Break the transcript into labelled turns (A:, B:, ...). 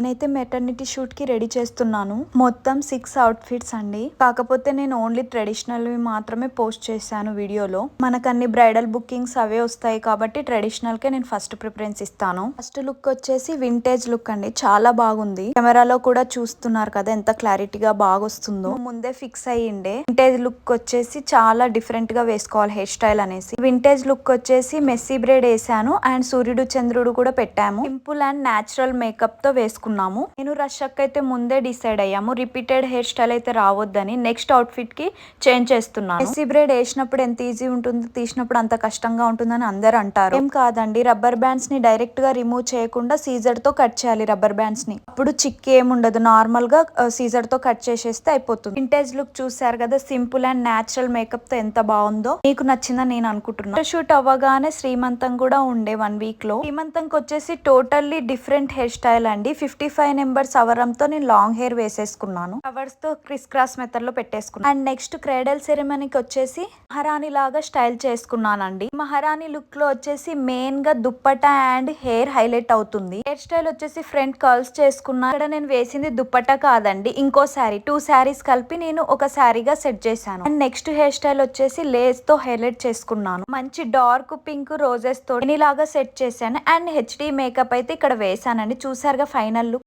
A: నేనైతే maternity shoot కి ready చేస్తున్నాను. మొత్తం 6 అవుట్ఫిట్స్ అండి. కాకపోతే నేను ఓన్లీ ట్రెడిషనల్ మాత్రమే పోస్ట్ చేశాను వీడియోలో. మనకు అన్ని బ్రైడల్ బుకింగ్స్ అవే వస్తాయి కాబట్టి ట్రెడిషనల్ కే నేను ఫస్ట్ ప్రిఫరెన్స్ ఇస్తాను. ఫస్ట్ లుక్ వచ్చేసి వింటేజ్ లుక్ అండి. చాలా బాగుంది. కెమెరాలో కూడా చూస్తున్నారు కదా ఎంత క్లారిటీగా బాగా వస్తుందో. ముందే ఫిక్స్ అయ్యిండే వింటేజ్ లుక్ వచ్చేసి చాలా డిఫరెంట్ గా వేసుకోవాలి హెయిర్ స్టైల్ అనేసి. వింటేజ్ లుక్ వచ్చేసి మెస్సీ బ్రేడ్ వేసాను అండ్ సూర్యుడు చంద్రుడు కూడా పెట్టాము. సింపుల్ అండ్ న్యాచురల్ మేకప్ తో వేసుకున్నాము. నేను రషక్ అయితే ముందే డిసైడ్ అయ్యాము రిపీటెడ్ హెయిర్ స్టైల్ అయితే రావద్దని. నెక్స్ట్ అవుట్ఫిట్ కి చేంజ్ చేస్తున్నాను. మెస్సీ బ్రేడ్ వేసినప్పుడు ఎంత ఈజీ ఉంటుంది, తీసినప్పుడు అంత కష్టంగా ఉంటుందని అందరు అంటారు. ఏం కాదండి, రబ్బర్ బ్యాండ్స్ ని డైరెక్ట్ గా రిమూవ్ చేయకుండా సీజర్ తో కట్ చేయాలి రబ్బర్ బ్యాండ్స్ ని. అప్పుడు చిక్ ఏముండదు, నార్మల్ గా సీజర్ తో కట్ చేసేస్తే అయిపోతుంది. వింటేజ్ లుక్ చూసారు కదా, సింపుల్ అండ్ న్యాచురల్ మేకప్ తో ఎంత బాగుందో. మీకు నచ్చిందని నేను అనుకుంటున్నాను. షూట్ అవ్వగానే శ్రీమంతం కూడా ఉండే 1 వీక్ లో. శ్రీమంతంకి వచ్చేసి టోటల్లీ డిఫరెంట్ హెయిర్ స్టైల్ అండి. 55 నెంబర్స్ అవరంతో నేను లాంగ్ హెయిర్ వేసేసుకున్నాను. ఫ్లవర్స్ తో క్రిస్ క్రాస్ మెథడ్ లో పెట్టేసుకున్నాను. అండ్ నెక్స్ట్ క్రైడల్ సెరమనీకి వచ్చేసి మహారాణి లాగా స్టైల్ చేసుకున్నానండి. మహారాణి లుక్ లో వచ్చేసి మెయిన్ గా దుప్పటా అండ్ హెయిర్ హైలైట్ అవుతుంది. హెయిర్ స్టైల్ వచ్చేసి ఫ్రంట్ కర్ల్స్ చేసుకున్నా. ఇక్కడ నేను వేసింది దుప్పటా కాదండి, ఇంకో శారీ. 2 శారీస్ కలిపి నేను ఒక శారీగా సెట్ చేశాను. అండ్ నెక్స్ట్ హెయిర్ స్టైల్ వచ్చేసి లేస్ తో హైలైట్ చేసుకున్నాను. మంచి డార్క్ పింక్ రోజెస్ తో లాగా సెట్ చేశాను. అండ్ హెచ్డి మేకప్ అయితే ఇక్కడ వేసానండి. చూసారుగా ఫైనల్